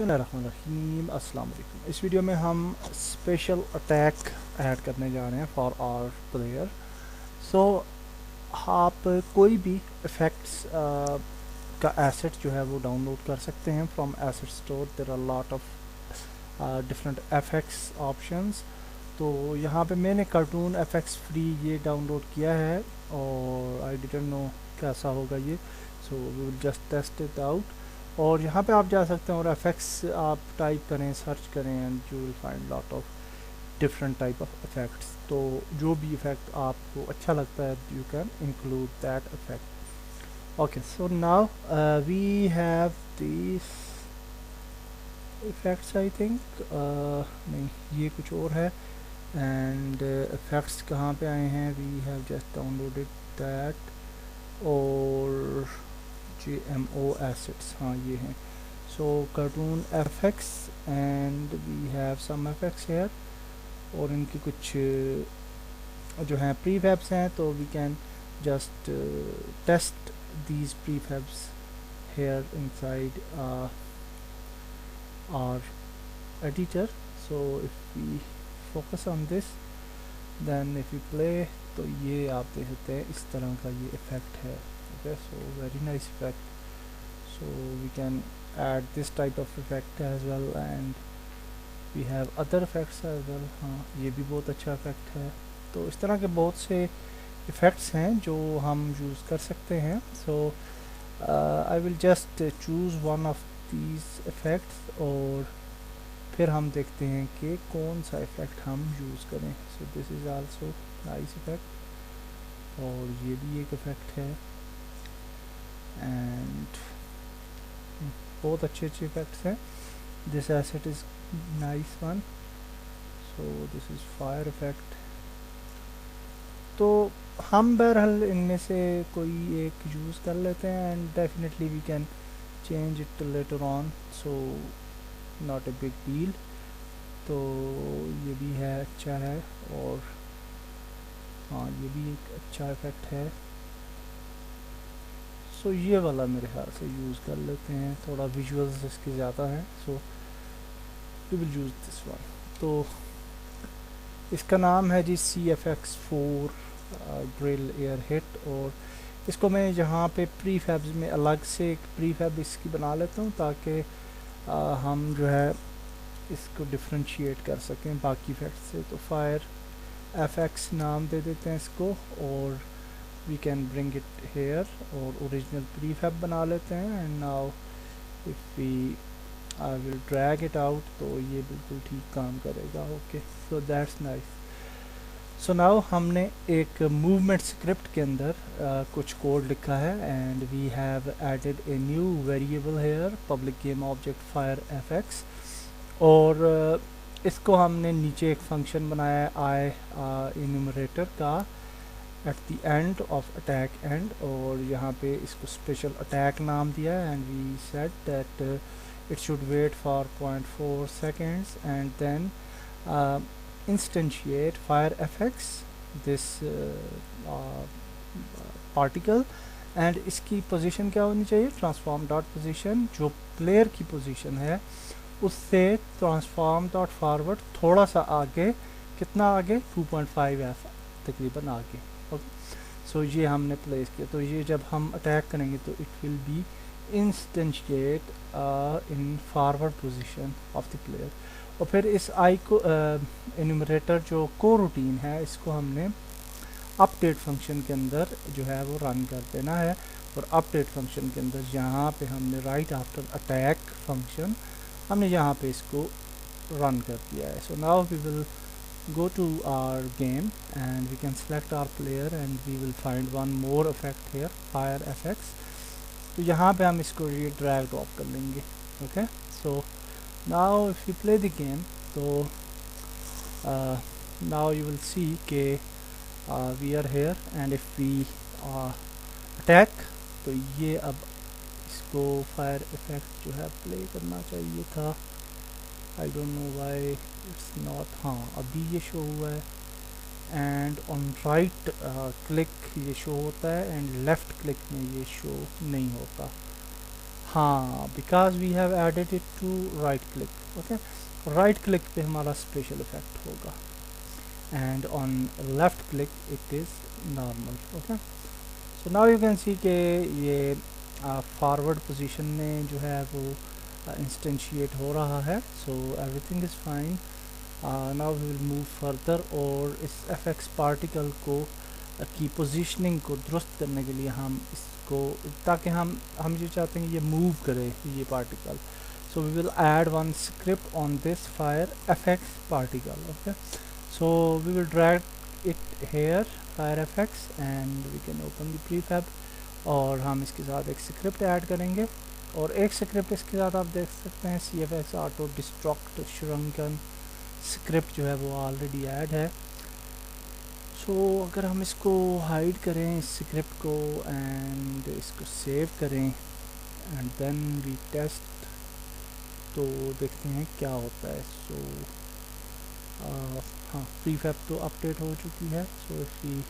बिस्मिल्लाहिर्रहमानिर्रहीम अस्सलाम वालेकुम। इस वीडियो में हम स्पेशल अटैक ऐड करने जा रहे हैं फॉर आवर प्लेयर। सो आप कोई भी इफ़ेक्ट्स का एसेट जो है वो डाउनलोड कर सकते हैं from asset store. There are lot of different effects options. तो यहाँ पे मैंने कार्टून एफेक्ट्स फ्री ये डाउनलोड किया है और आई डिडंट नो कैसा होगा ये। So we will just test it out. और यहाँ पे आप जा सकते हैं और एफेक्ट्स आप टाइप करें, सर्च करें and you will find lot of different type of effects. तो जो भी इफेक्ट आपको अच्छा लगता है you can include that effect. Okay, so now we have this effects I think, नहीं ये कुछ और है। एंड इफेक्ट्स कहाँ पे आए हैं, we have just downloaded that. और GMO assets, हाँ ये हैं। So cartoon effects and we have some effects here. और इनकी कुछ जो हैं प्रीफैब्स हैं, तो we can just test these prefabs here inside our editor. So if we focus on this, then if you play, तो ये आप देख सकते हैं इस तरह का ये इफ़ेक्ट है। Okay, so very nice effect. so we can add this type of effect as well and we have other effects as well। हाँ ये भी बहुत अच्छा इफेक्ट है। तो इस तरह के बहुत से इफ़ेक्ट्स हैं जो हम यूज़ कर सकते हैं। So I will just choose one of these effects और फिर हम देखते हैं कि कौन सा इफ़ेक्ट हम यूज़ करें। So this is also nice effect और ये भी एक इफ़ेक्ट है एंड बहुत अच्छे इफ़ेक्ट्स हैं। This asset is nice one. So this is fire effect. तो हम बहरहाल इनमें से कोई एक यूज़ कर लेते हैं and definitely we can change it later on, so not a big deal. तो ये भी है, अच्छा है। और हाँ ये भी एक अच्छा इफ़ेक्ट है। सो ये वाला मेरे ख्याल से यूज़ कर लेते हैं, थोड़ा विजुअल्स इसके ज़्यादा हैं। So we will use this one. तो इसका नाम है जी CFX4 ड्रिल एयर हिट। और इसको मैं यहाँ पे प्रीफैब्स में अलग से एक प्रीफैब इसकी बना लेता हूँ ताकि हम जो है इसको डिफ्रेंशिएट कर सकें बाकी इफेक्ट से। तो फायर FX नाम दे देते हैं इसको और we can bring it here और ओरिजिनल प्रीफैब बना लेते हैं। And now if we I will drag it out तो ये बिल्कुल ठीक काम करेगा। Okay, so that's nice. So now हमने एक मूवमेंट स्क्रिप्ट के अंदर कुछ कोड लिखा है and we have added a new variable here public game object fire FX। और इसको हमने नीचे एक फंक्शन बनाया है आई इन्यूमरेटर का at the end of attack end. और यहाँ पे इसको स्पेशल अटैक नाम दिया है and we said that it should wait for 0.4 seconds and then instantiate fire FX this particle। And इसकी पोजीशन क्या होनी चाहिए, ट्रांसफॉर्म डॉट पोजीशन जो प्लेयर की पोजीशन है उससे ट्रांसफॉर्म डॉट फॉरवर्ड थोड़ा सा आगे, कितना आगे, 2.5 तकरीबन आगे। ओके, सो ये हमने प्लेस किया। तो ये जब हम अटैक करेंगे तो it will be instantiate in forward position of the player. और फिर इस आई को एन्यूमरेटर जो को रूटीन है इसको हमने अपडेट फंक्शन के अंदर जो है वो रन कर देना है। और अपडेट फंक्शन के अंदर यहाँ पे हमने राइट आफ्टर अटैक फंक्शन हमने यहाँ पे इसको रन कर दिया है। So now we will go to our game and we can select our player and we will find one more effect here, fire FX। तो यहाँ पे हम इसको ये ड्रैग ड्रॉप कर लेंगे। Okay, so now if you play the game, तो now you will see कि we are here and if we attack तो ये अब इसको फायर इफेक्ट जो है प्ले करना चाहिए था। I don't know why it's not. हाँ अभी ये शो हुआ है एंड ऑन राइट क्लिक ये शो होता है एंड लेफ़्ट क्लिक में ये शो नहीं होता। हाँ, because we have added it to right click. Okay, right click पे हमारा स्पेशल इफेक्ट होगा and on left click it is normal. Okay, so now you can see कि ये फॉरवर्ड पोजीशन में जो है वो इंस्टेंशिएट हो रहा है. So everything is fine. Now we will move further और इस एफएक्स पार्टिकल को की पोजीशनिंग को दुरुस्त करने के लिए हम इसको, ताकि हम ये चाहते हैं ये मूव करे ये particle. So we will add one script on this fire FX particle. Okay, so we will drag it here fire FX and we can open the prefab और हम इसके साथ एक स्क्रिप्ट ऐड करेंगे. और एक स्क्रिप्ट इसके साथ आप देख सकते हैं CFX ऑटो डिस्ट्रक्ट श्रंकन स्क्रिप्ट जो है वो ऑलरेडी ऐड है. सो अगर हम इसको हाइड करें इस स्क्रिप्ट को एंड इसको सेव करें एंड देन वी टेस्ट, तो देखते हैं क्या होता है. सो हाँ, प्रीफैब तो अपडेट हो चुकी है. So if we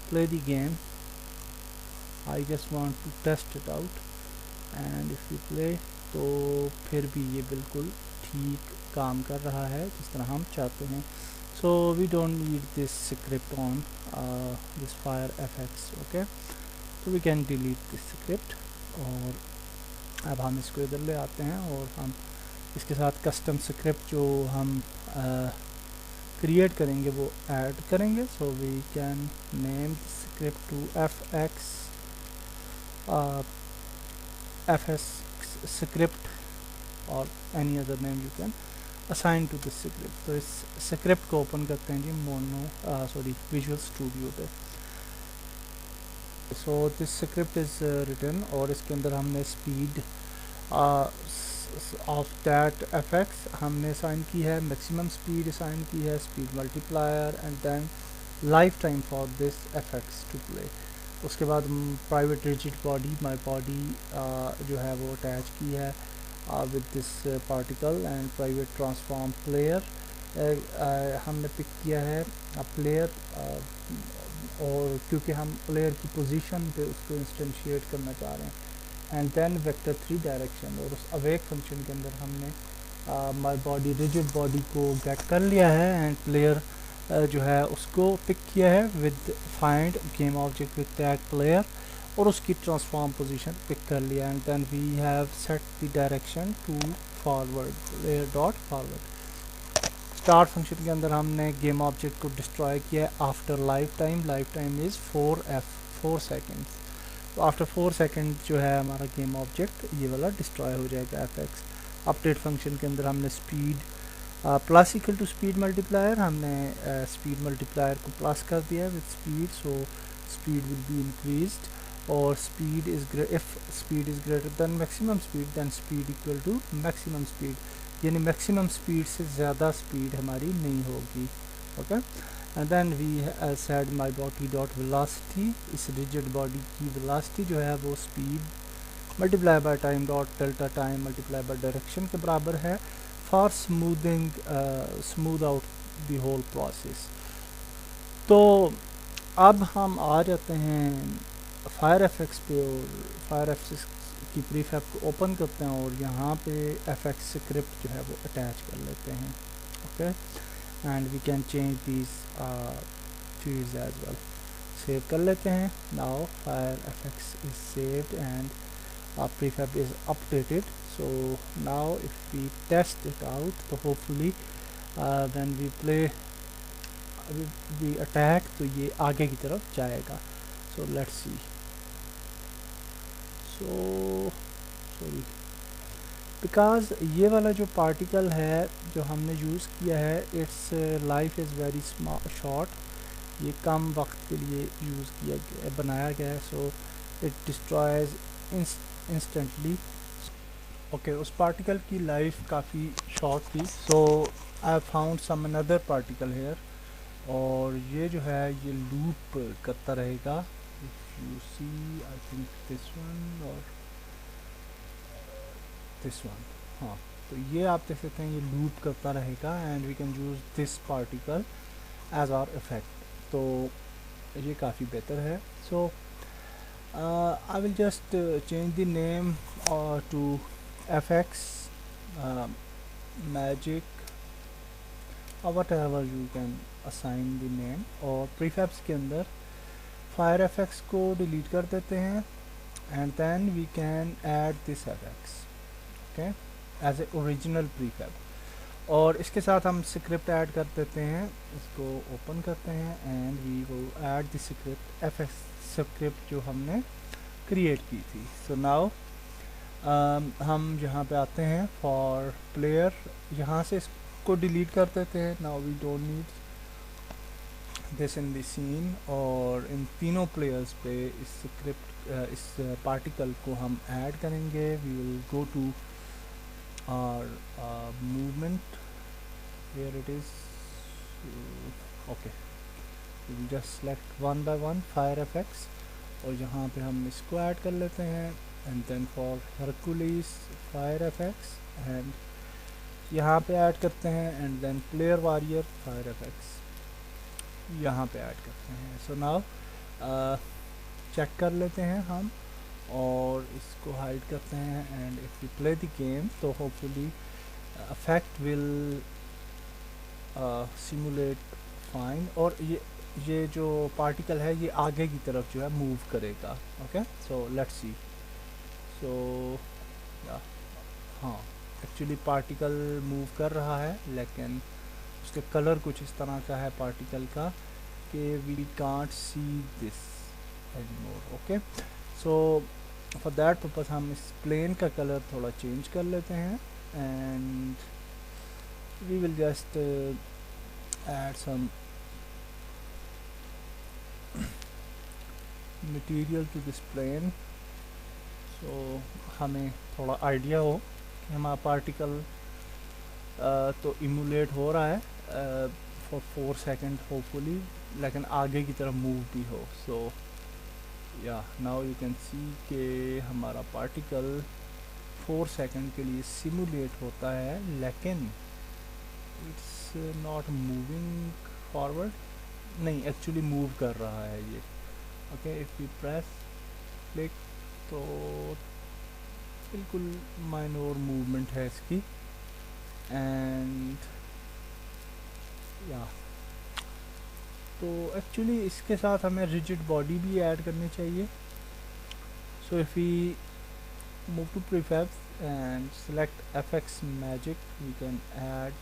play the game, I just want to test it out and if we play, तो फिर भी ये बिल्कुल ठीक काम कर रहा है जिस तरह हम चाहते हैं. So we don't need this script on this fire FX. Okay, तो we can delete this script. और अब हम इसको इधर ले आते हैं और हम इसके साथ कस्टम स्क्रिप्ट जो हम क्रिएट करेंगे वो ऐड करेंगे. So we can name script to fs script or any other name you can assign to this script. तो इस स्क्रिप्ट को ओपन करते हैं जी विजुअल स्टूडियो पे. So this script is written और इसके अंदर हमने स्पीड ऑफ दैट एफएक्स हमने असाइन की है, मैक्सिमम स्पीड असाइन की है, speed multiplier and then life time for this FX to play. उसके बाद private rigid body my body जो है वो अटैच की है with this particle and private transform player हमने पिक किया है प्लेयर और क्योंकि हम प्लेयर की पोजीशन पे उसको इंस्टेंशिएट करना चाह रहे हैं. एंड देन वेक्टर 3 डायरेक्शन और उस अवेक फंक्शन के अंदर हमने माई बॉडी रिजिड बॉडी को गेट कर लिया है एंड प्लेयर जो है उसको पिक किया है with find game object with tag player और उसकी ट्रांसफॉर्म पोजीशन पिक कर लिया. And then we have set the direction to forward player dot forward. Start function के अंदर हमने गेम ऑब्जेक्ट को डिस्ट्रॉय किया है after life time is 4 seconds. तो आफ्टर 4 सेकेंड जो है हमारा गेम ऑब्जेक्ट ये वाला डिस्ट्रॉय हो जाएगा एफएक्स. अपडेट फंक्शन के अंदर हमने speed plus equal to speed multiplier, हमने स्पीड मल्टीप्लायर को प्लस कर दिया with speed. So speed will be increased और speed is if speed is greater than maximum speed then speed equal to maximum speed, यानी maximum speed से ज़्यादा speed हमारी नहीं होगी. Okay, and then we said my body dot velocity, इस rigid body की velocity जो है वो speed multiply by time dot delta time multiply by direction के बराबर है for smooth out the whole process. तो अब हम आ जाते हैं फायर एफएक्स पे और फायर एफएक्स की प्रीफैब को ओपन करते हैं और यहाँ पे एफएक्स स्क्रिप्ट जो है वो अटैच कर लेते हैं. Okay, and we can change these fields as well. Save कर लेते हैं. Now fire FX is saved and prefab is updated. So now if we test it out, so hopefully when we play we attack तो ये आगे की तरफ जाएगा. So let's see. So sorry because ये वाला जो पार्टिकल है जो हमने यूज़ किया है it's life is very short, ये कम वक्त के लिए यूज़ किया गया बनाया गया है. So it destroys instantly. Okay, उस पार्टिकल की लाइफ काफ़ी शॉर्ट थी. So I found some another particle here और ये जो है ये लूप करता रहेगा. If you see I think this one और दिस वन, हाँ, तो ये आप देख सकते हैं ये लूप करता रहेगा and we can use this particle as our effect. तो ये काफ़ी बेहतर है. सो I will just change the name to FX magic or whatever you can assign the name, और prefabs के अंदर fire FX को delete कर देते हैं and then we can add this FX okay as a original prefab, और इसके साथ हम स्क्रिप्ट ऐड कर देते हैं, इसको ओपन करते हैं and we will add the script FX script जो हमने क्रिएट की थी. सो नाउ हम यहाँ पे आते हैं फॉर प्लेयर, यहाँ से इसको डिलीट कर देते हैं. Now we don't need this in the scene, और इन तीनों प्लेयर्स पे इस स्क्रिप्ट इस पार्टिकल को हम ऐड करेंगे. We will go to our movement where it is okay, we will just select one by one fire effects और यहाँ पे हम इसको ऐड कर लेते हैं and then for Hercules fire effects and यहाँ पे ऐड करते हैं and then player warrior fire effects यहाँ पे ऐड करते हैं. so now चेक कर लेते हैं हम और इसको हाइड करते हैं and if you play the game तो hopefully effect will simulate fine, और ये जो पार्टिकल है ये आगे की तरफ जो है मूव करेगा. Okay so let's see. सो हाँ एक्चुअली पार्टिकल मूव कर रहा है लेकिन उसके कलर कुछ इस तरह का है पार्टिकल का कि we can't see this anymore. Okay so for that purpose हम इस प्लेन का कलर थोड़ा चेंज कर लेते हैं and we will just add some material to this plane, so हमें थोड़ा आइडिया हो कि हमारा पार्टिकल तो इमुलेट हो रहा है फॉर 4 सेकेंड होपफुली, लेकिन आगे की तरफ मूव भी हो. सो नाउ यू कैन सी कि हमारा पार्टिकल 4 सेकंड के लिए सिमुलेट होता है लेकिन इट्स नॉट मूविंग फॉरवर्ड, नहीं एक्चुअली मूव कर रहा है ये. Okay if you press click तो बिल्कुल माइनर मूवमेंट है इसकी एंड तो एक्चुअली इसके साथ हमें रिजिड बॉडी भी ऐड करनी चाहिए. So if we move to prefabs and select FX magic we can add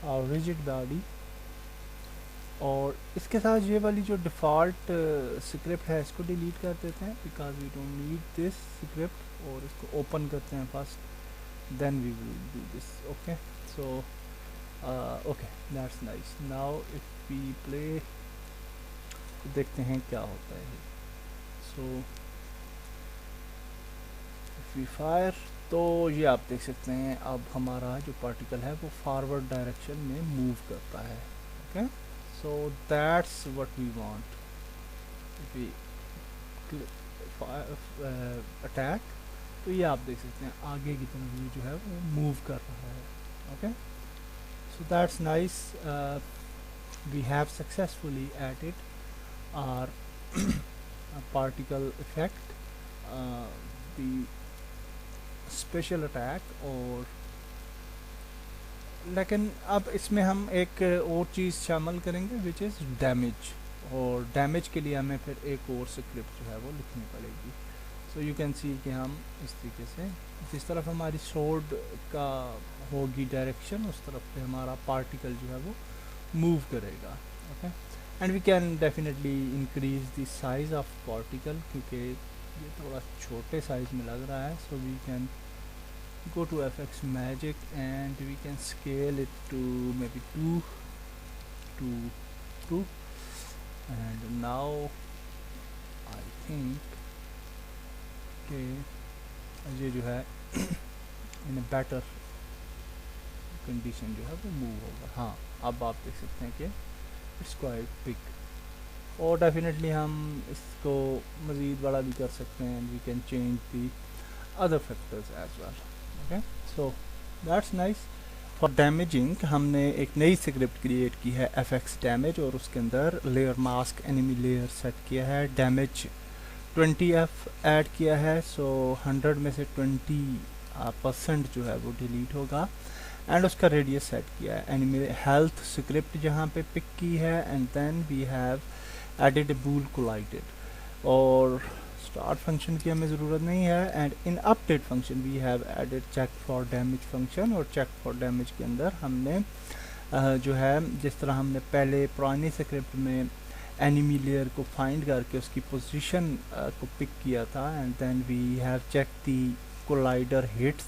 our rigid body, और इसके साथ ये वाली जो डिफ़ॉल्ट स्क्रिप्ट है इसको डिलीट कर देते हैं because we don't need this script, और इसको ओपन करते हैं first then we will do this. Okay so okay that's nice. now if we play तो देखते हैं क्या होता है. so if we fire तो ये आप देख सकते हैं अब हमारा जो पार्टिकल है वो फॉरवर्ड डायरेक्शन में मूव करता है. Okay so that's what we want. if we attack तो ये आप देख सकते हैं आगे की तरफ ये जो है वो मूव कर रहा है. Okay so that's nice. We have successfully added our particle effect, the special attack, और लेकिन अब इसमें हम एक और चीज़ शामिल करेंगे विच इज़ डैमेज, और डैमेज के लिए हमें फिर एक और स्क्रिप्ट जो है वो लिखनी पड़ेगी. सो यू कैन सी कि हम इस तरीके से जिस तरफ हमारी सोर्ड का होगी डायरेक्शन उस तरफ पे हमारा पार्टिकल जो है वो मूव करेगा. Okay and we can definitely increase the size of particle क्योंकि ये थोड़ा छोटे साइज में लग रहा है. So we can go to FX magic and we can scale it to maybe 2 and now I think कि ये जो है इन बेटर कंडीशन जो है वो मूव होगा. हाँ अब आप देख सकते हैं कि इट्स क्वाइट बिग, और डेफिनेटली हम इसको मज़ीद बड़ा भी कर सकते हैं and we can change the other factors as well. Okay so that's nice. For damaging हमने एक नई स्क्रिप्ट क्रिएट की है FX डैमेज, और उसके अंदर layer mask enemy layer set किया है, डैमेज 20F ऐड किया है, सो 100 में से 20% जो है वो डिलीट होगा। एंड उसका रेडियस सेट किया है, एनिमी हेल्थ स्क्रिप्ट जहाँ पे पिक की है, and then we have added bool collided. और स्टार्ट फंक्शन की हमें ज़रूरत नहीं है। And in update function we have added check for damage function, और चेक फॉर डैमेज के अंदर हमने जो है जिस तरह हमने पहले पुरानी स्क्रिप्ट में एनिमी लेयर को फाइंड करके उसकी पोजीशन को पिक किया था, and then we have check the collider hits,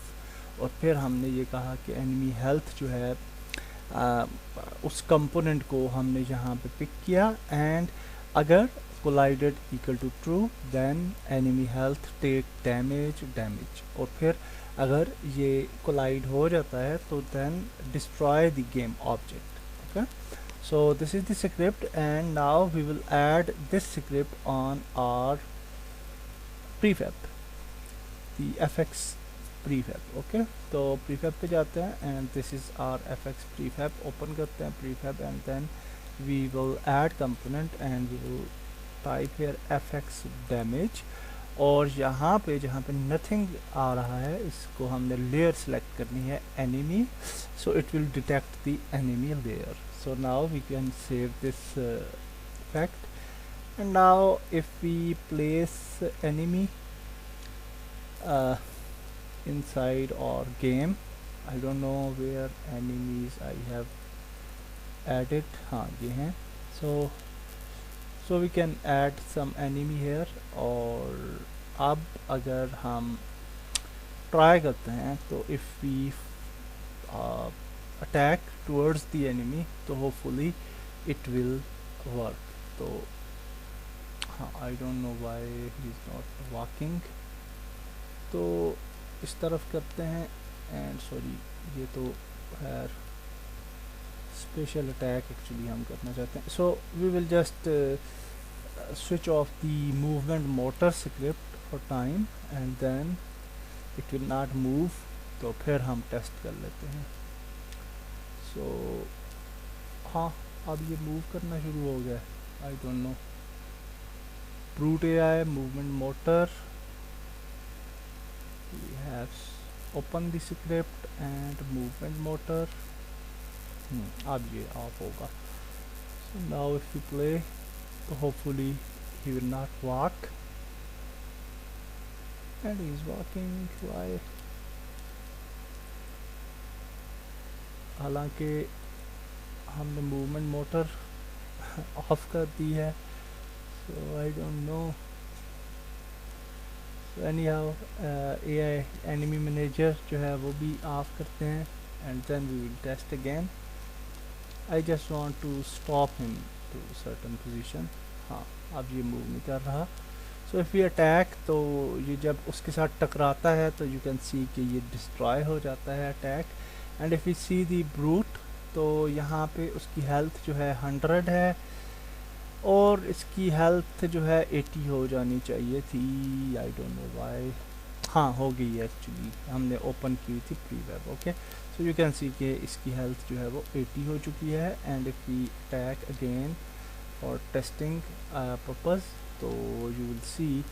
और फिर हमने ये कहा कि एनिमी हेल्थ जो है उस कंपोनेंट को हमने यहाँ पे पिक किया, एंड अगर collided equal to true then enemy health take damage, और फिर अगर ये कोलाइड हो जाता है तो then destroy the game object. Okay, so this is the script, and now we will add this script on our prefab, the fx prefab। okay, तो prefab पे जाते हैं, and this is our fx prefab, open करते हैं prefab, and then we will add component and we will type here fx damage, और यहाँ पे जहाँ पे nothing आ रहा है इसको हमने layer select करनी है enemy, so it will detect the enemy layer। So now we can save this fact, and now if we place enemy inside our game, I don't know where enemies I have added, हाँ ये हैं, so we can add some enemy here। और अब अगर हम try करते हैं तो if we attack towards the enemy, तो hopefully it will work। तो हाँ, I don't know why he is not working, तो इस तरफ करते हैं, एंड सॉरी ये तो है स्पेशल अटैक एक्चुअली हम करना चाहते हैं। So we will just switch off the movement motor script for time, and then it will not move, तो फिर हम टेस्ट कर लेते हैं। सो हाँ, अब ये मूव करना शुरू हो गया, I don't know, brute AI movement motor, we have open the script and movement motor, अब ये ऑफ होगा। so now if you play, तो hopefully he will not walk, and he is walking, why, हालांकि हमने movement motor of कर दी है, so I don't know। so anyhow AI enemy manager जो है वो भी ऑफ करते हैं, and then we will test again। I just want to stop him to certain position। हाँ, अब ये मूव नहीं कर रहा। so if we attack, तो ये जब उसके साथ टकराता है तो you can see कि ये destroy हो जाता है attack। and if we see the brute, तो यहाँ पे उसकी हेल्थ जो है 100 है, और इसकी हेल्थ जो है 80 हो जानी चाहिए थी, आई डोंट नो व्हाई। हाँ, हो गई है एक्चुअली, हमने ओपन की थी prefab. Okay, so you can see कि इसकी हेल्थ जो है वो 80 हो चुकी है। And if we attack again for testing purpose, तो यू विल सी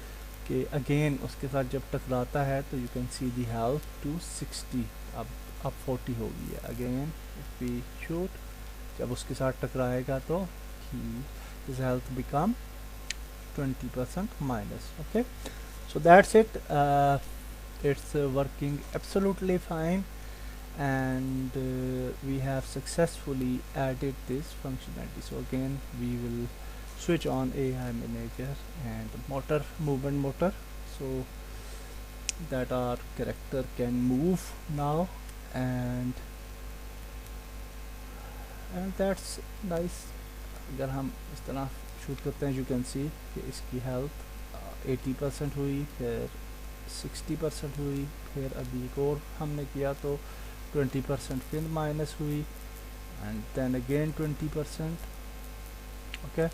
कि अगेन उसके साथ जब टकराता है तो you can see the health to 60, अब 40 हो गई है। अगेन इफ वी शूट, जब उसके साथ टकराएगा तो his health become 20% minus। okay, so that's it। it's working absolutely fine, and we have successfully added this functionality। so again we will switch on AI manager and motor, movement motor, so that our character can move now, and that's nice। अगर हम इस तरह shoot करते हैं, you can see कि इसकी health 80% हुई, फिर 60% हुई, फिर अभी एक और हमने किया तो 20% फिर माइनस हुई, and then again 20%। Okay,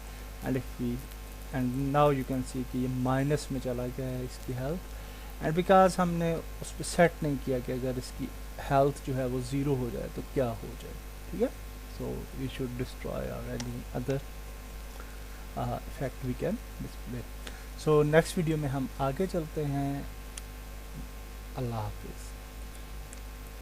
and if we, and now you can see कि ये माइनस में चला गया है इसकी हेल्थ, एंड बिकॉज हमने उस पर सेट नहीं किया कि अगर इसकी हेल्थ जो है वो ज़ीरो हो जाए तो क्या हो जाए। ठीक है, so we should destroy or any other effect we can display। So next video में हम आगे चलते हैं। अल्लाह हाफिज़।